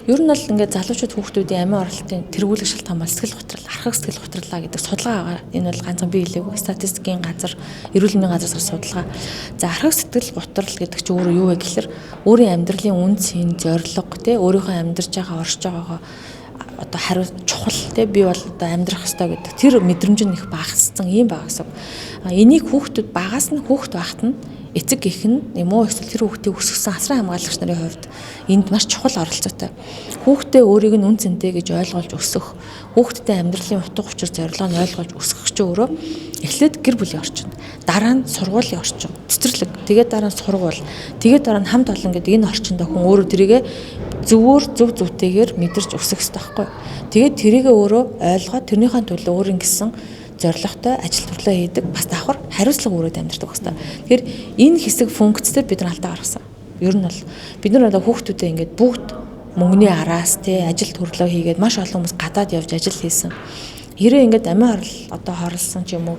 Ер нь бол ингээд залуучууд хүүхдүүдийн амиа оролтын тэргүүлэх шалтгаан бол сэтгэл готрол, архаг сэтгэл готрлаа гэдэг судалгаа байгаа. Энэ бол ганцхан би хэлээгүй. Статистикийн газар, эрүүл мэндийн газраас судалгаа. За архаг сэтгэл готрол гэдэг чинь өөрөө юу вэ гэхээр өөрийн амьдралын үн цэн, зорилго, тэ өөрийнхөө амьдарч байгаа оршиж байгаагаа одоо хариу чухал те би бол одоо амьдрах ёстой гэдэг тэр мэдрэмж нь их багассан юм байгаа гэсэн. Энийг хүүхдүүд багаас нь хүүхд байхад нь эцэг эх нь юм уу эсвэл тэр хүүхдийг өсгсөн асран хамгаалагч нарын хувьд энд маш чухал оролцоотой. Хүүхдээ өөрийг нь үн цэнтэй гэж ойлгуулж өсөх, хүүхдтэй амьдралын утга учир зорилгоо нь ойлгуулж өсгөх ч өөрөө эхлээд гэр бүлийн орчин, дараа нь сургуулийн орчин, цэцэрлэг, тэгээд дараа нь сургууль, тэгээд дараа нь хамт олон гэдэг энэ орчинд хүн өөрөө тэрийгэ зөв зүйтэйгээр мэдэрч өсөх хэрэгтэй байхгүй. Тэгээд тэрийгэ өөрөө ойлгоод тэрнийхэн төлөө өөрийн гэсэн зорилготой ажил төрлөө хийдэг бас давхар хариуцлага өрөөд амьдардаг хэвээр. Тэгэхээр энэ хэсэг функцээр бид нар алдаа гаргасан. Ер нь бол бид нар одоо хүүхдүүдээ ингээд бүгд мөнгөний араас ажил төрлөө хийгээд маш олон хүмүүс гадаад явж ажил хийсэн. Хэрэг ингээд амиа одоо хорлсон ч юм уу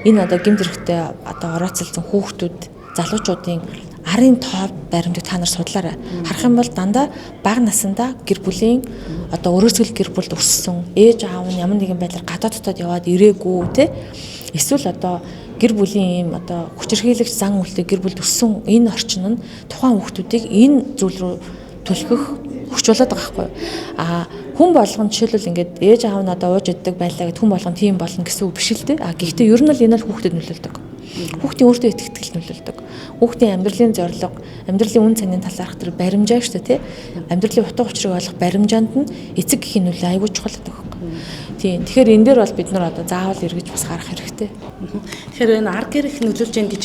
энэ одоо гэмт хэрэгтээ одоо орооцолсон хүүхдүүд залуучуудын арын тоо баримтыг та нар судлаарай. Харах юм бол дандаа бага насандаа гэр бүлийн одоо өрөөсгөл гэр бүлд өссөн ээж аав нь ямар нэгэн байдлаар гадаадд яваад ирээгүй те эсвэл одоо гэр бүлийн ийм одоо хүчирхийлэгч зан үйлтэй гэр бүлд өссөн энэ орчин нь тухайн хүүхдүүдийг энэ зүйл рүү түлхэх хүчүүлээд байгаа байхгүй. Хүн болгон жишээлбэл ингээд ээж аав нь одоо ууж иддэг байлаа гэд хүн болгон тийм болно гэсэн үг биш л дээ. Гэхдээ ер нь л энэ л хүүхдэд нөлөөлдөг. Хүүхдийн өөртөө итгэл нөлөөлдөг. Хүүхдийн амьдралын зорилго, амьдралын үн цэнийн талаарх тэр баримжаа шүү дээ, тий. Амьдралын утга учирыг ойлгох баримжаанд нь эцэг гэхийн нөлөө аягүй чухал гэдэг байхгүй. Тийм. Тэгэхээр энэ дээр бол бид нар одоо заавал эргэж бас гарах хэрэгтэй. Тэгэхээр энэ арга гэрэх нөлөөлж яах гэж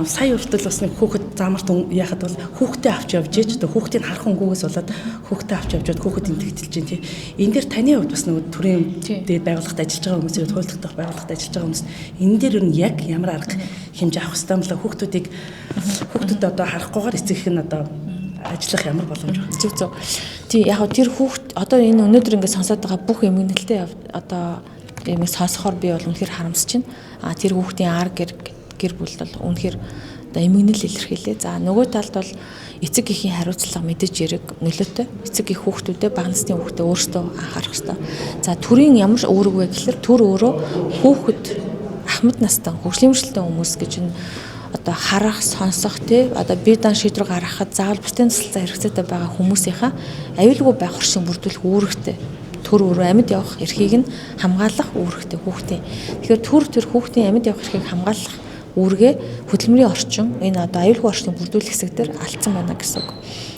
сая хүртэл бас нэг хүүхэд замарт яхад бол хүүхдээ авч явж ийж одоо хүүхдийг харах өнгөөс болоод хүүхдээ авч явжод хүүхэд интэгдэлж чинь тий. Энэ дээр таны хувьд бас нэг төрийн дээд байгууллагад ажиллаж байгаа хүмүүс, хуультай байгууллагад ажиллаж байгаа хүмүүс энэ дээр нь яг ямар арга хэмжээ авах хэрэгтэй юм бэ? Хүүхдүүд одоо харахгүйгээр эцэг их нь одоо ажиллах ямар боломж байна? Зөв. Тий яг хөө тэр хүүхд одоо энэ өнөөдөр ингээд сонсоод байгаа бүх эмгэнэлтэй одоо ийм сонсохоор би бол үнэхээр харамсаж байна. Тэр хүүхдийн гэр бүл бол үнэхээр одоо эмгэнэл илэрхийлээ. За нөгөө талд бол эцэг эхийн хариуцлага мэдэж яриг нөлөөтэй. Эцэг их хүүхдүүдээ бага насны хүүхдээ өөрсдөө анхаарах хэрэгтэй. За төрийн ямар үүрэг вэ гэхээр төр өөрөө хүүхэд ахмад настай хөгжлийн хүмүүс гэж энэ одоо харах, сонсох одоо бие даан шийдвэр гаргахад заавал бусдын тусалцаа хэрэгцээтэй байгаа хүмүүсийнхаа аюулгүй байх орчин бүрдүүлэх үүрэгтэй. Төр өөрөө амьд явах эрхийг нь хамгаалах үүрэгтэй хүүхдийн. Тэгэхээр тэр хүүхдийн амьд явах эрхийг хамгаалах үүргээ хөдөлмөрийн орчин энэ одоо аюулгүй орчныг бүрдүүлэх хэсэг дээр алдсан байна гэсэн үг.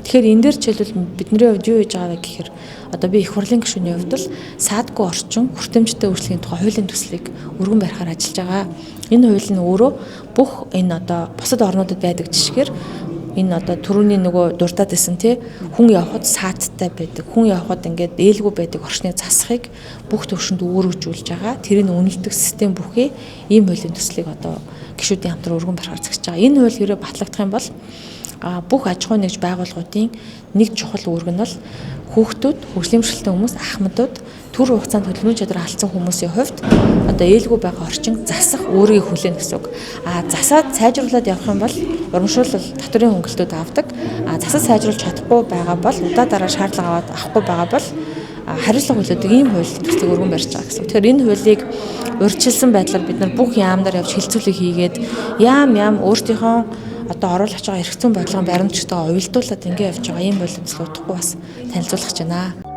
Тэгэхээр энэ дээр жишээлбэл бидний хувьд юу хийж байгаа вэ гэхээр одоо би их хурлын гишүүний хувьд л саадгүй орчин хүртээмжтэй үйлчлэгийн тухай хуулийн төслийг өргөн барихаар ажиллаж байгаа. Энэ хууль нь өөрөө бүх энэ одоо бусад орнуудад байдаг жишгээр энэ одоо түрүүний нөгөө дуртад исэн хүн явхад саадтай байдаг. Хүн явхад ингээд ээлгүй байдаг орчныг засахыг бүх төвшөнд өөргөжүүлж байгаа. Тэрийг үнэлдэг систем бүхий ийм хуулийн төслийг одоо гишүүдийн хамтран өргөн барихаар зэгсэж байгаа. Энэ хууль хэрэг батлагдах юм бол бүх аж ахуй нэгж байгууллагуудын нэг чухал үүрэг нь бол хүүхдүүд, хөгжлийн хүмүүс, ахмадууд төр хугацаанд хөдөлмөрийн чадвар алдсан хүмүүсийн хувьд одоо ээлгүй байгаа орчин засах өөрийг хүлээн гэсэн үг. Засаад сайжруулад явах юм бол урамшуулал татврын хөнгөлтүүд авдаг. Засаж сайжруулж чадахгүй байгаа бол удаа дараа шаардлага авахгүй байгаа бол хариуцлага хүлээдэг ийм хуулийн төслийг өргөн барьж байгаа гэсэн. Тэгэхээр энэ хуулийг урьдчилсан байдлаар бид нар бүх яамдаар явж хилцүүлэг хийгээд яам өөртөөхөө одоо оруулах байгаа эрх зүйн бодлогын баримтчтайгаа уялдуулаад ингэ явж байгаа ийм хуулийн төсөл удахгүй бас танилцуулах гэж байна.